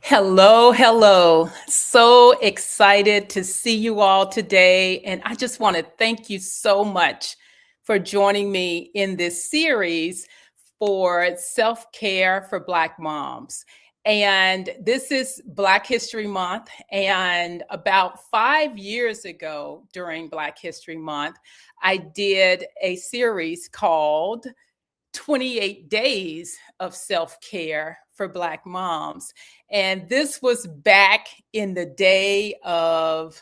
Hello, hello. So excited to see you all today. And I just want to thank you so much for joining me in this series for self care for Black moms. And this is Black History Month. And about 5 years ago, during Black History Month, I did a series called 28 Days of Self Care for Black Moms. And this was back in the day of,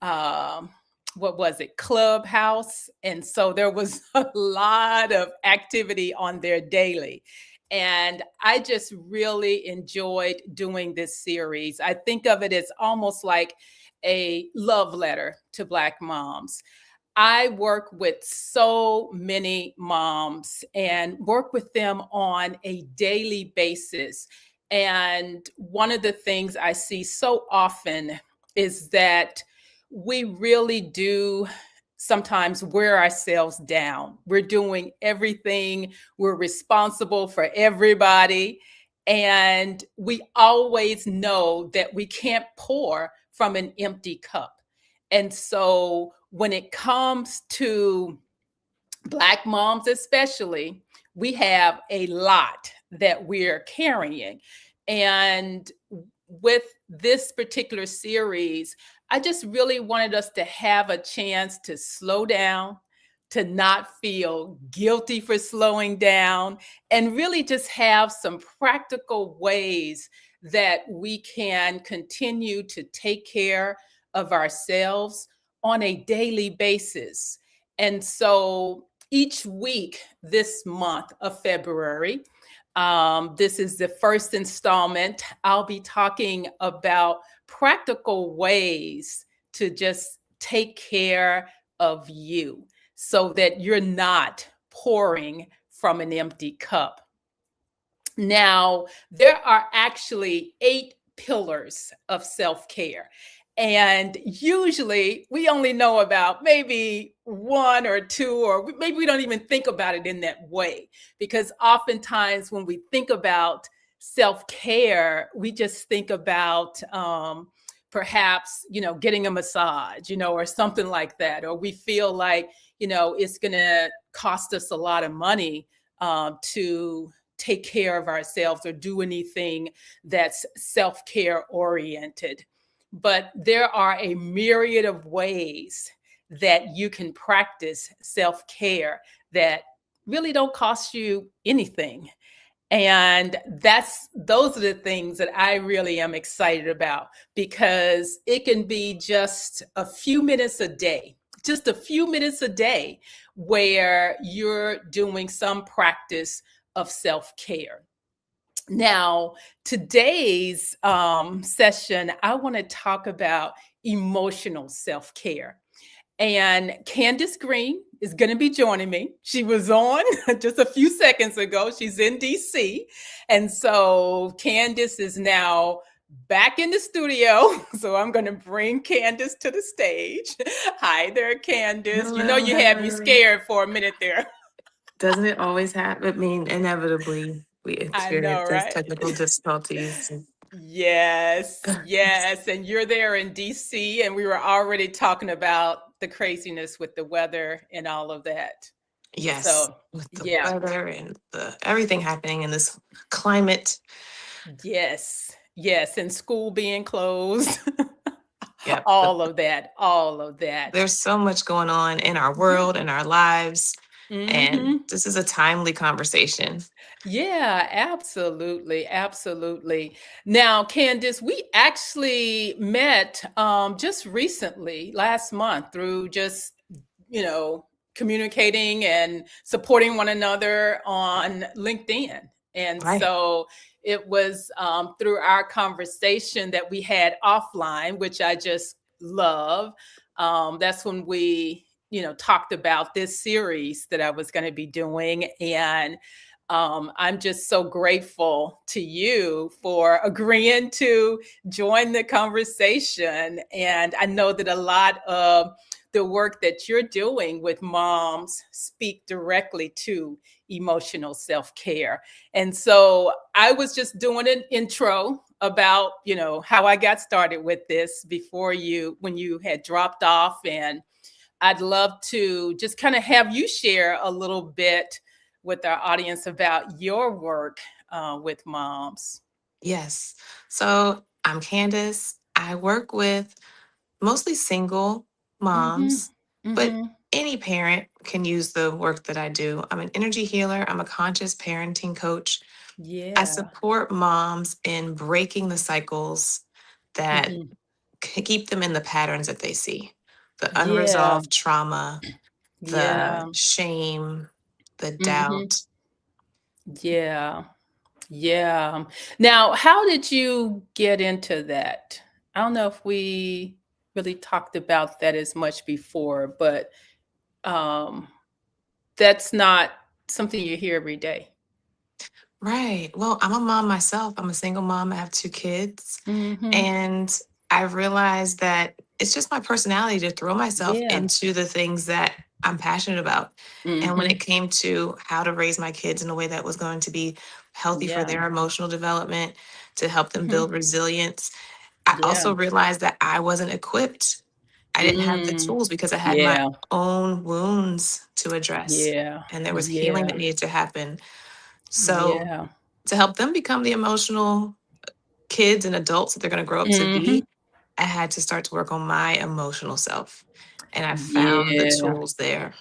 um, what was it, Clubhouse. And so there was a lot of activity on there daily. And I just really enjoyed doing this series. I think of it as almost like a love letter to Black moms. I work with so many moms and work with them on a daily basis. And one of the things I see so often is that we really do sometimes wear ourselves down. We're doing everything, we're responsible for everybody. And we always know that we can't pour from an empty cup. And so when it comes to Black moms, especially, we have a lot that we're carrying. And with this particular series, I just really wanted us to have a chance to slow down, to not feel guilty for slowing down, and really just have some practical ways that we can continue to take care of ourselves on a daily basis. And so each week this month of February, this is the first installment. I'll be talking about practical ways to just take care of you so that you're not pouring from an empty cup. Now, there are actually 8 pillars of self care. And usually we only know about maybe one or two, or maybe we don't even think about it in that way. Because oftentimes when we think about self care, we just think about perhaps, getting a massage, or something like that. Or we feel like, it's going to cost us a lot of money to take care of ourselves or do anything that's self care oriented. But there are a myriad of ways that you can practice self care that really don't cost you anything. And those are the things that I really am excited about, because it can be just a few minutes a day, just a few minutes a day where you're doing some practice of self care. Now, today's session, I want to talk about emotional self care. And Candace Green is going to be joining me. She was on just a few seconds ago. She's in DC. And so Candace is now back in the studio. So I'm going to bring Candace to the stage. Hi there, Candace. Hello, You had me Hillary. scared for a minute there. Doesn't it always happen? I mean, inevitably, we I know, experience those right? technical difficulties. Yes, yes. And you're there in DC, and we were already talking about the craziness with the weather and all of that. Yes, So, with the yeah, weather and the everything happening in this climate. yes, yes. And school being closed, Yep. all of that, all of that. There's so much going on in our world, in our lives, and Hmm. this is a timely conversation. Yeah, absolutely, absolutely. Now, Candice, we actually met just recently, last month, through just you know, communicating and supporting one another on LinkedIn. And Right. so it was through our conversation that we had offline, which I just love. That's when we, talked about this series that I was going to be doing. And I'm just so grateful to you for agreeing to join the conversation. And I know that a lot of the work that you're doing with moms speak directly to emotional self-care. And so I was just doing an intro about, how I got started with this before when you had dropped off. And I'd love to just kind of have you share a little bit with our audience about your work with moms. Yes. So I'm Candace. I work with mostly single Mm-hmm. moms, but Mm-hmm. any parent can use the work that I do. I'm an energy healer, I'm a conscious parenting coach. I Yeah. support moms in breaking the cycles that Mm-hmm. keep them in the patterns that they see, the Yeah. unresolved trauma, the Yeah. shame, the Mm-hmm. doubt. Yeah. Yeah. Now, how did you get into that? I don't know if we really talked about that as much before, but um, that's not something you hear every day. Right. Well, I'm a mom myself. I'm a single mom. I have two kids. Mhm. And I realized that it's just my personality to throw myself Yeah. into the things that I'm passionate about. And when it Mhm. came to how to raise my kids in a way that was going to be healthy for Yeah. their emotional development, to help them Mhm. build resilience, I Yeah. also realized that I wasn't equipped. I didn't have the Mm. tools because I had my Yeah. own wounds to address Yeah. and there was healing Yeah. that needed to happen. So, Yeah. to help them become the emotional kids and adults that they're going to grow up to Mhm. be, I had to start to work on my emotional self. And I found the Yeah. tools there.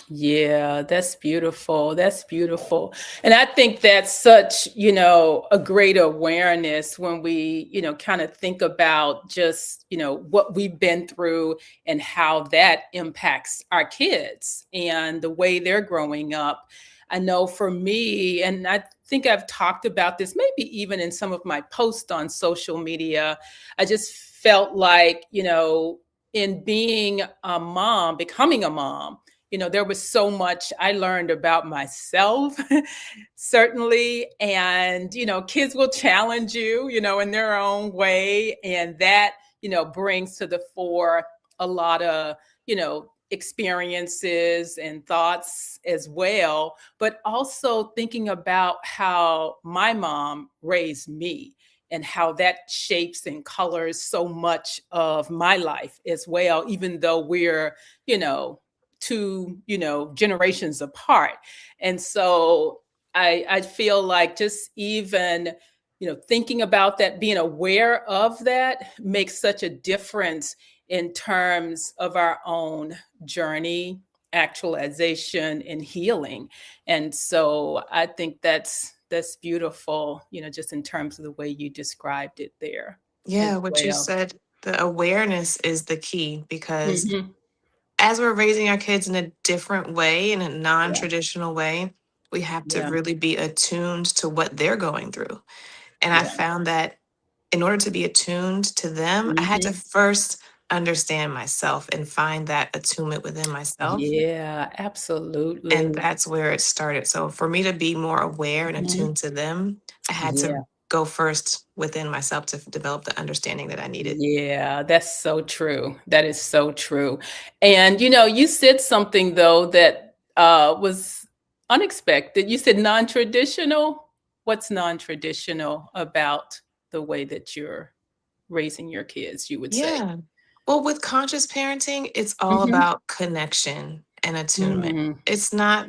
Yeah, that's beautiful. That's beautiful. And I think that's such, a great awareness when we, kind of think about just, what we've been through and how that impacts our kids and the way they're growing up. I know for me, and I think I've talked about this maybe even in some of my posts on social media, I just felt like, in being a mom, becoming a mom, there was so much I learned about myself, certainly. And, kids will challenge you, in their own way. And that, brings to the fore a lot of, experiences and thoughts as well. But also thinking about how my mom raised me and how that shapes and colors so much of my life as well, even though we're, you know, two generations apart. And so I feel like just even thinking about that, being aware of that makes such a difference in terms of our own journey, actualization, and healing. And so I think that's beautiful, just in terms of the way you described it there as Yeah, what you well. said, the awareness is the key because Hmm. as we're raising our kids in a different way, in a non Yeah. traditional way, we have to Yeah. really be attuned to what they're going through. And I Yeah. found that in order to be attuned to them, I had to Hmm. first understand myself and find that attunement within myself. Yeah, And absolutely. that's where it started. So for me to be more aware and Mhm. attuned to them, I had Yeah. to go first within myself to develop the understanding that I needed. Yeah, that's so true. That is so true. And you said something though that was unexpected. You said non-traditional. What's non-traditional about the way that you're raising your kids, you would say? Yeah. Well, with conscious parenting, it's all Mhm. about connection and attunement. Mm. It's not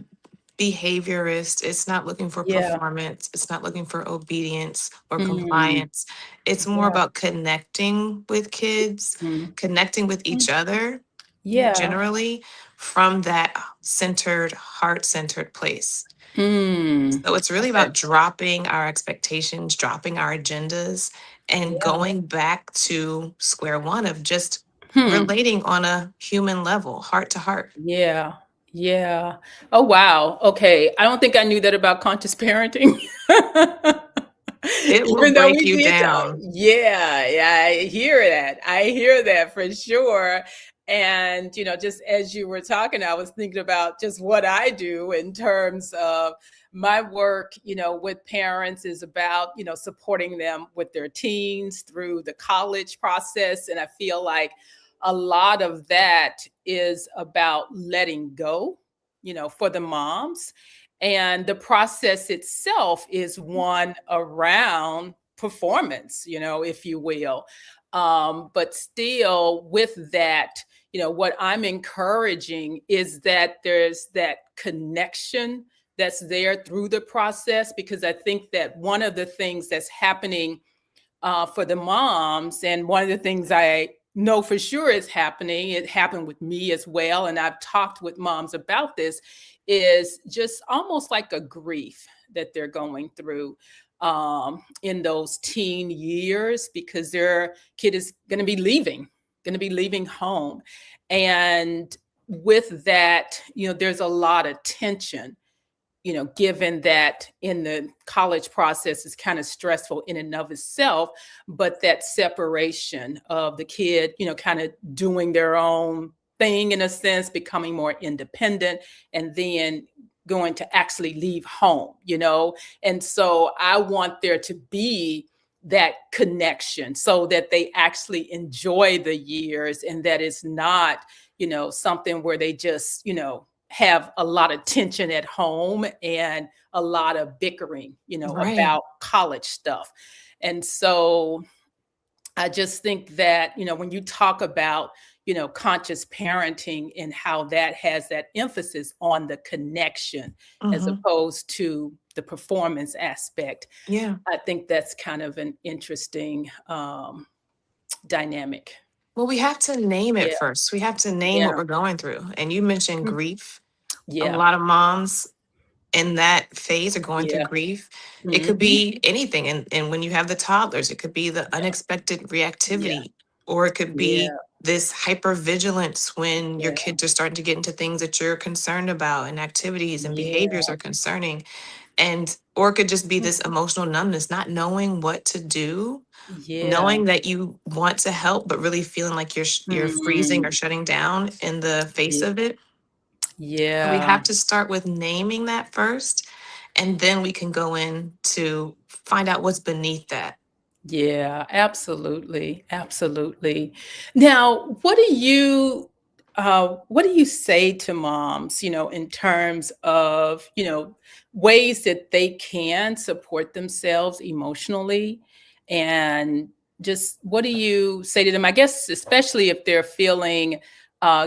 behaviorist. It's not looking for Yeah. performance. It's not looking for obedience or Mm. compliance. It's more Yeah. about connecting with kids, Mm. connecting with each other Yeah. generally from that centered, heart centered place. Mm. So it's really Okay. about dropping our expectations, dropping our agendas, and Yeah. going back to square one of just Hmm. relating on a human level, heart to heart. Yeah. Yeah. Oh, wow. Okay. I don't think I knew that about conscious parenting. It will Even though break we you did talk. down. Yeah, yeah, I hear that. I hear that for sure. And, just as you were talking, I was thinking about just what I do in terms of my work, with parents is about, supporting them with their teens through the college process. And I feel like a lot of that is about letting go, for the moms. And the process itself is one around performance, if you will. But still with that, what I'm encouraging is that there's that connection that's there through the process, because I think that one of the things that's happening for the moms, and one of the things I know for sure is happening, it happened with me as well, and I've talked with moms about this, is just almost like a grief that they're going through in those teen years, because their kid is going to be leaving home. And with that, there's a lot of tension, given that in the college process is kind of stressful in and of itself, but that separation of the kid, kind of doing their own thing in a sense, becoming more independent, and then going to actually leave home, And so I want there to be that connection so that they actually enjoy the years, and that it's not, something where they just, have a lot of tension at home and a lot of bickering, Right. about college stuff. And so I just think that, when you talk about, conscious parenting and how that has that emphasis on the connection as Hmm. opposed to the performance aspect, Yeah. I think that's kind of an interesting dynamic. Well, we have to name it Yeah, first. We have to name yeah, what we're going through. And you mentioned mm, grief. A yeah, lot of moms in that phase are going through yeah. grief. It could Hmm. be anything. And when you have the toddlers, it could be the Yeah, unexpected yeah, reactivity, or it could yeah, be this hypervigilance when your yeah, kids are starting to get into things that you're concerned about, and activities and yeah, behaviors are concerning. And or it could just be this mm, emotional numbness, not knowing what to do, yeah. knowing that you want to help, but really feeling like you're freezing or Mm, shutting down in the face yeah, of it. So we yeah, have to start with naming that first, and then we can go in to find out what's beneath that. yeah, absolutely, absolutely. Now, what do you say to moms, in terms of, ways that they can support themselves emotionally? And just what do you say to them? I guess, especially if they're feeling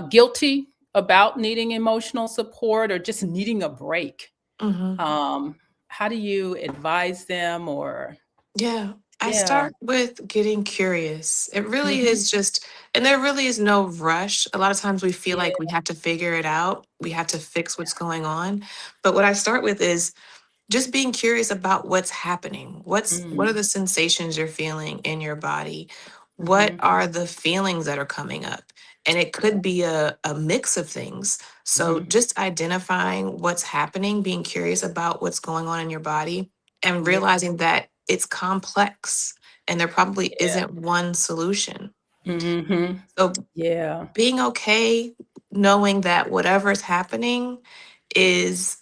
guilty about needing emotional support or just needing a break. Hmm. Um, how do you advise them, or Yeah. I yeah. start with getting curious. It really Mhm. is just, and there really is no rush. A lot of times we feel like Yeah, we have to figure it out, we have to fix what's going on. But what I start with is just being curious about what's happening. What are mm, the sensations you're feeling in your body? What mhm, are the feelings that are coming up? And it yeah, could be a mix of things. So mhm, just identifying what's happening, being curious about what's going on in your body, and yeah, realizing that it's complex and there probably yeah, isn't one solution. mhm, So yeah, being okay, knowing that whatever is happening is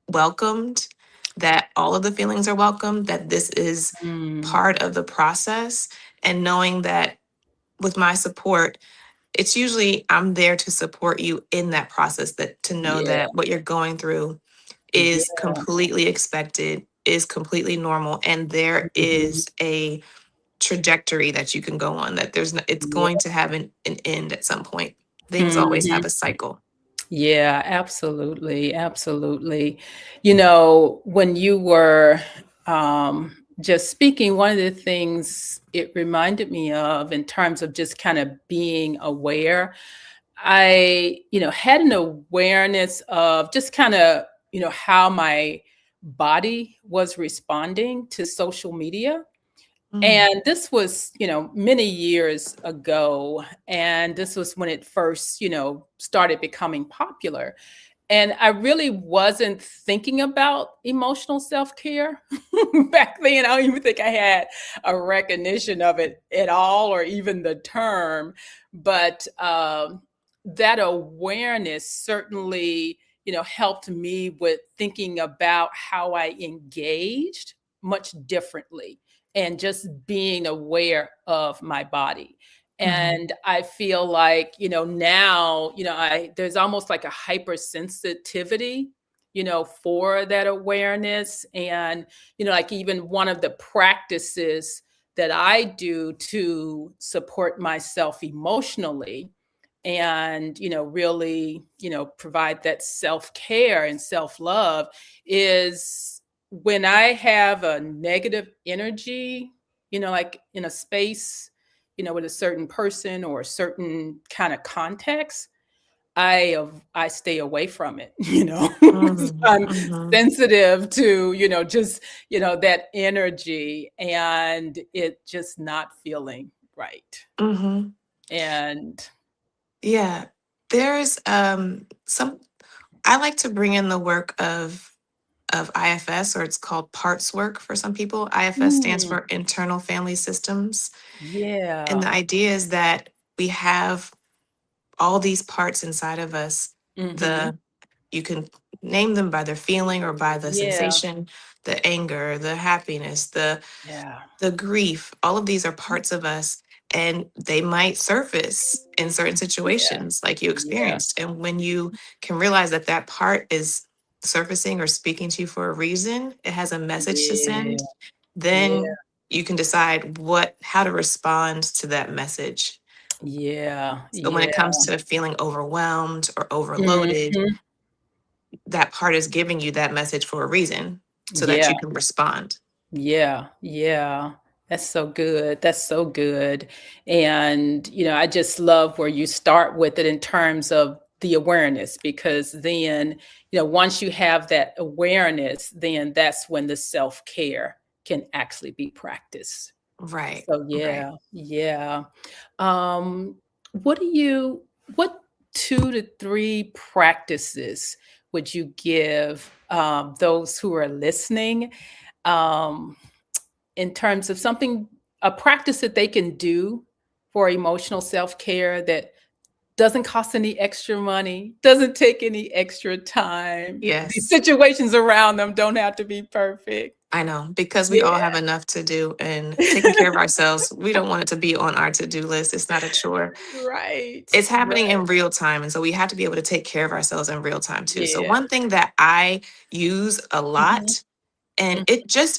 welcomed, that all of the feelings are welcomed, that this is mm, part of the process, and knowing that with my support, it's usually I'm there to support you in that process, that to know yeah, that what you're going through is yeah, completely expected, is completely normal, and there mhm, is a trajectory that you can go on, that there's no, it's yeah, going to have an end at some point. Things always mhm, have a cycle. yeah, absolutely, absolutely. When you were just speaking, one of the things it reminded me of in terms of just kind of being aware, I, had an awareness of just kind of, how my body was responding to social media. Mm, And this was, many years ago. And this was when it first, started becoming popular. And I really wasn't thinking about emotional self care back then. I don't even think I had a recognition of it at all, or even the term. But that awareness certainly, helped me with thinking about how I engaged much differently, and just being aware of my body. mhm. And I feel like, now, I there's almost like a hypersensitivity for that awareness. And, like even one of the practices that I do to support myself emotionally and, really, provide that self-care and self-love is when I have a negative energy, like in a space, with a certain person or a certain kind of context, I stay away from it, So I'm Mm-hmm. sensitive to, just, that energy and it just not feeling right. Mm-hmm. And Yeah. There's some I like to bring in the work of IFS, or it's called parts work for some people. IFS stands mm, for internal family systems. And yeah. the idea is that we have all these parts inside of us. Mhm. The You can name them by their feeling or by the Yeah. sensation, the anger, the happiness, Yeah. the grief. All of these are parts of us, and they might surface in certain Yeah. situations like you Yeah. experienced. And when you can realize that that part is surfacing or speaking to you for a reason, it has a message to Yeah. send, Yeah. then you can decide how to respond to that message. Yeah. So when it Yeah. comes to feeling overwhelmed or overloaded, Mhm. that part is giving you that message for a reason so that Yeah. you can respond. Yeah, yeah. That's so good. That's so good. And, I just love where you start with it in terms of the awareness, because then, once you have that awareness, then that's when the self-care can actually be practiced. Right. So Right. yeah, yeah. Um, what do you what 2 to 3 practices would you give those who are listening? Um, in terms of a practice that they can do for emotional self-care that doesn't cost any extra money, doesn't take any extra time. The Yes. situations around them don't have to be perfect. I know, because we all Yeah. have enough to do, and taking care of ourselves, we don't want it to be on our to-do list. It's not a chore. Right, It's happening right. in real time. And so we have to be able to take care of ourselves in real time too. So Yeah. one thing that I use a Mhm, lot, and mhm.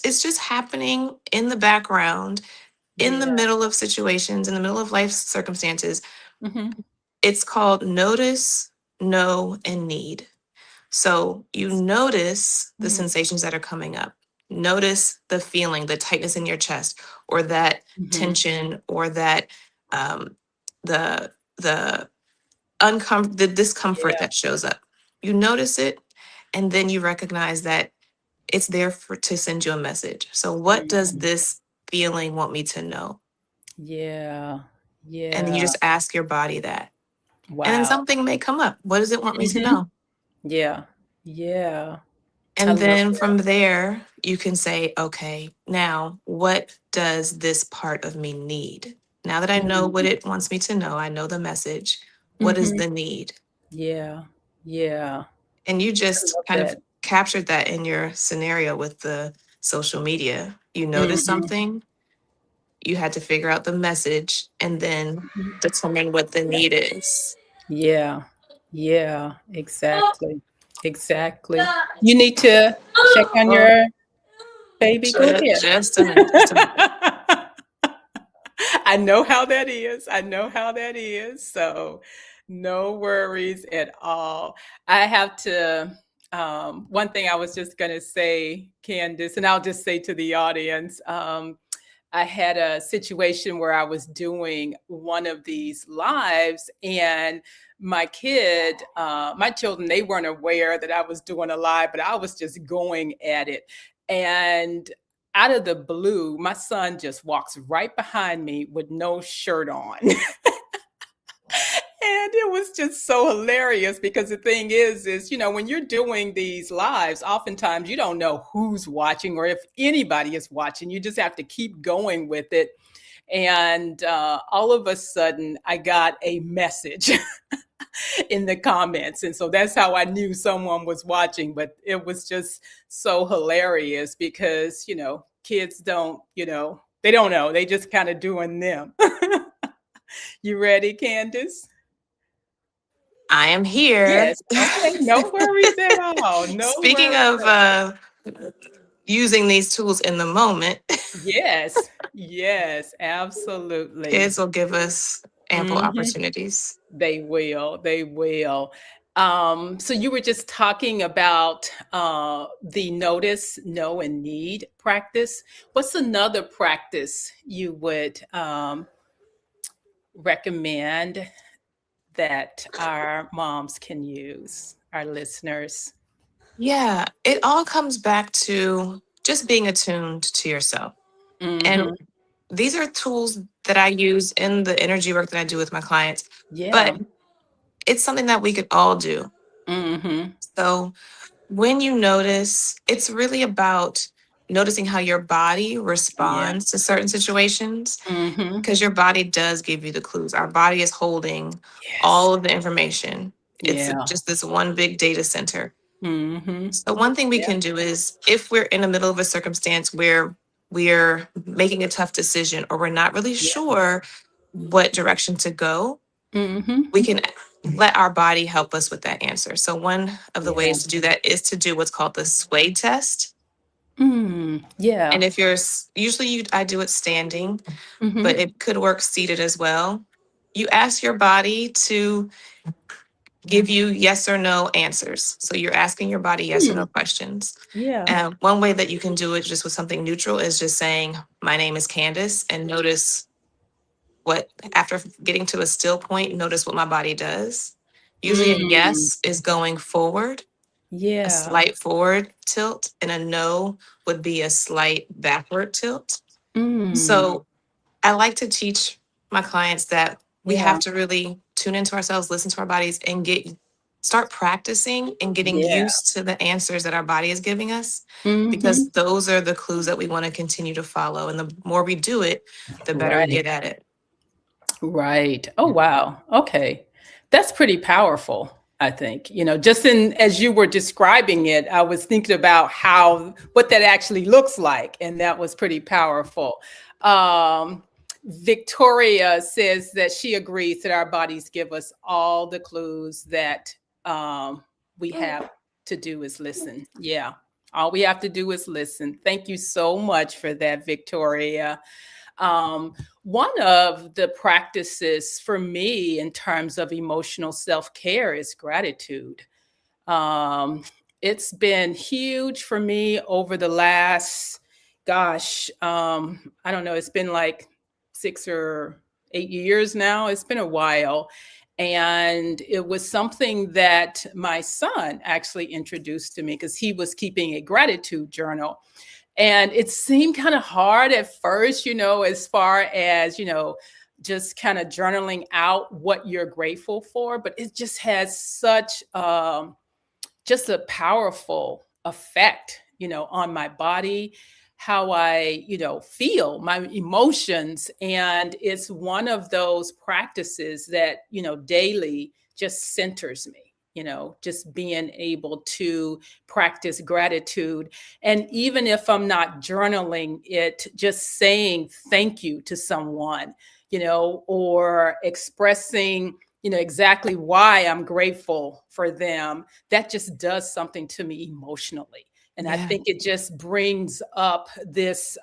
it's just happening in the background, in the Yeah. middle of situations, in the middle of life circumstances. Mhm. It's called notice, know, and need. So you notice the Mm, sensations that are coming up. Notice the feeling, the tightness in your chest, or that mhm. tension, or that um, the the the discomfort Yeah. that shows up. You notice it, and then you recognize that it's there to send you a message. So what does Mhm. this feeling want me to know? Yeah. And then you Yeah. just ask your body that, and then Wow. something may come up. What does it want me to Mhm. know? Yeah. Yeah. I And love then that. from there, you can say, okay, now what does this part of me need? Now that I know what Mm. it wants me to know, I know the message. What is Mhm. the need? Yeah. Yeah. And you I just love kind of that. captured that in your scenario with the social media. You noticed Mhm. something, you had to figure out the message and then Mhm. determine what the need is. Yeah. Yeah. Exactly. Exactly. You need to check on Oh, your baby. Go ahead. just a minute, just a minute. I know how that is. I know how that is. So no worries at all. I have to one thing I was just gonna say, Candace, and I'll just say to the audience, I had a situation where I was doing one of these lives, and my children, they weren't aware that I was doing a live, but I was just going at it. And out of the blue, my son just walks right behind me with no shirt on. And it was just so hilarious because the thing is, when you're doing these lives, oftentimes you don't know who's watching or if anybody is watching. You just have to keep going with it. And all of a sudden, I got a message in the comments. And so that's how I knew someone was watching. But it was just so hilarious because, kids don't, they don't know. They just kind of doing them. You ready, Candace? I am here. Yes. Okay. No worries at all. No Speaking worries of at all. using these tools in the moment, Yes. Yes. Absolutely. kids will give us ample Mhm. opportunities. They will. They will. So you were just talking about the notice, know, and need practice. What's another practice you would recommend that our moms can use, our listeners? Yeah, it all comes back to just being attuned to yourself. And Hmm. these are tools that I use in the energy work that I do with my clients, Yeah. but it's something that we could all do. Hmm. So when you notice, it's really about noticing how your body Yeah. responds to certain situations Hmm. because your body does give you the clues. Our body is holding Yes. all of the information. It's Yeah. just this one big data center. Hmm. So, one thing we Yeah. can do is if we're in the middle of a circumstance where we're making a tough decision or we're not really Yeah. sure what direction to go, Hmm. we can let our body help us with that answer. So, one of the Yeah. ways to do that is to do what's called the sway test. And Yeah. if usually I do it standing, but Hmm. it could work seated as well. You ask your body to give you yes or no answers. So you're asking your body yes or no questions. Yeah. One way that you can do it just with something neutral is just saying, "My name is Candace," and notice what, after getting to a still point, notice what my body does. Usually, a Mm. yes is going forward, a Yeah. slight forward tilt, and a no would be a slight backward tilt. Mm. So I like to teach my clients that we Yeah. have to really tune into ourselves, listen to our bodies, and start practicing and getting Yeah. used to the answers that our body is giving us, because Mhm. those are the clues that we want to continue to follow. And the more we do it, the better we Right. get at it. Right. Oh, wow. Okay. That's pretty powerful, I think. Just in as you were describing it, I was thinking about what that actually looks like, and that was pretty powerful. Um, Victoria says that she agrees that our bodies give us all the clues that um, we have to do is listen. Yeah. All we have to do is listen. Thank you so much for that, Victoria. Um, One of the practices for me in terms of emotional self care is gratitude. Um, it's been huge for me over the last, gosh, I don't know, it's been like 6 or 8 years now. It's been a while. And it was something that my son actually introduced to me because he was keeping a gratitude journal. And it seemed kind of hard at first, as far as, just kind of journaling out what you're grateful for, but it just has such just a powerful effect, on my body, how I, feel, my emotions. And it's one of those practices that, daily just centers me, just being able to practice gratitude. And even if I'm not journaling it, just saying thank you to someone, or expressing, exactly why I'm grateful for them, that just does something to me emotionally. And I Yeah. think it just brings up this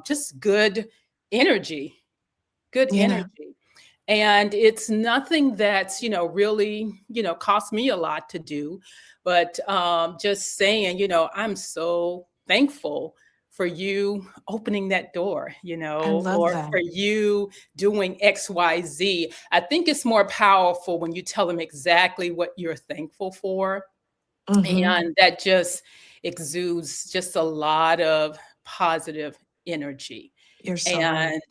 just good Yeah. energy. And it's nothing that's, really, cost me a lot to do. But just saying, I'm so thankful for you opening that door, I love or that. for you doing XYZ. I think it's more powerful when you tell them exactly what you're thankful for. Hmm. And that just exudes just a lot of positive energy. You're so right. And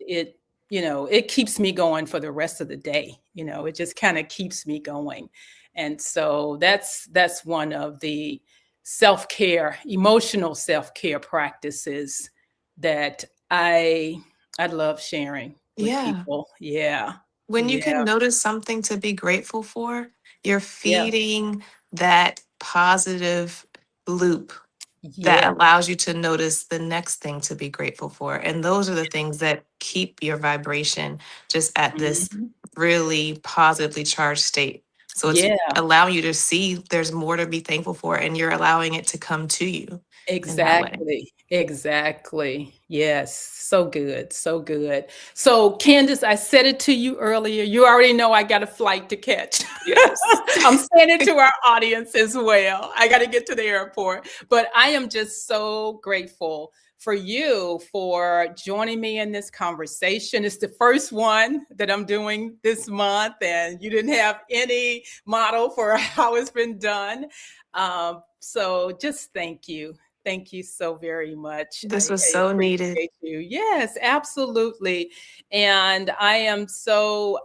it keeps me going for the rest of the day. It just kind of keeps me going. And so that's one of the self-care, emotional self-care practices that I love sharing with Yeah. people. Yeah. When you can Yeah. notice something to be grateful for, you're Yeah. feeding that positive loop that Yeah. allows you to notice the next thing to be grateful for. And those are the things that keep your vibration just at this Mhm. really positively charged state. So it's Yeah, allowing you to see there's more to be thankful for, and you're allowing it to come to you in that way. exactly. Exactly. Yes. So good. So good. So, Candace, I said it to you earlier. You already know I got a flight to catch. Yes. I'm saying it to our audience as well. I got to get to the airport. But I am just so grateful for you for joining me in this conversation. It's the first one that I'm doing this month, and you didn't have any model for how it's been done. So just thank you. Thank you so very much. This was I so needed. appreciate you. Yes, absolutely. And I am so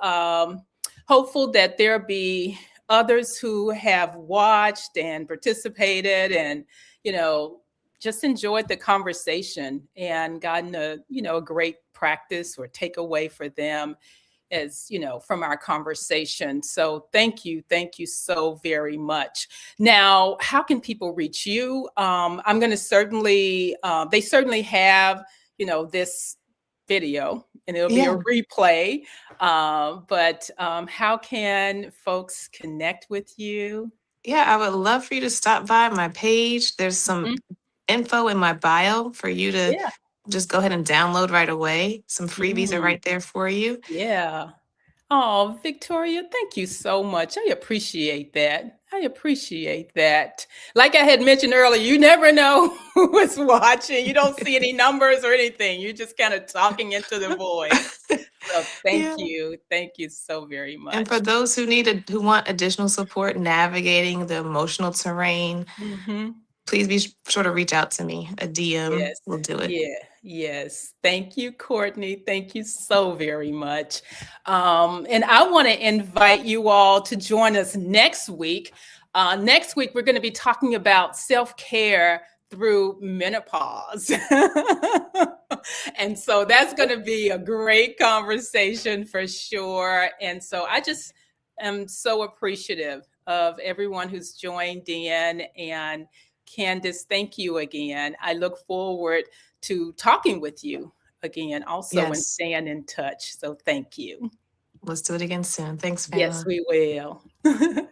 hopeful that there be others who have watched and participated and, you know, just enjoyed the conversation and gotten a great practice or takeaway for them as from our conversation. So thank you so very much. Now, how can people reach you? I'm going to certainly they certainly have this video, and it'll be a Yeah. replay. But how can folks connect with you? Yeah, I would love for you to stop by my page. There's some Mhm. info in my bio for you to Yeah. just go ahead and download right away. Some freebies are Mm, right there for you. yeah. Oh, Victoria, thank you so much. I appreciate that. I appreciate that. Like I had mentioned earlier, you never know who is watching. You don't see any numbers or anything. You're just kind of talking into the void. So thank Yeah. you. Thank you so very And for much. those who want additional support navigating the emotional terrain, Hmm. please be sure to reach out to me. A DM Yes. will do it. Yeah. Yes. Thank you, Courtney. Thank you so very much. And I want to invite you all to join us next week. Next week, we're going to be talking about self care through menopause. And so that's going to be a great conversation for sure. And so I just am so appreciative of everyone who's joined in. And Candace, thank you again. I look forward to talking with you again also and Yes. staying in touch. So thank you. Let's do it again soon. Thanks, Yes, Fayla. we will.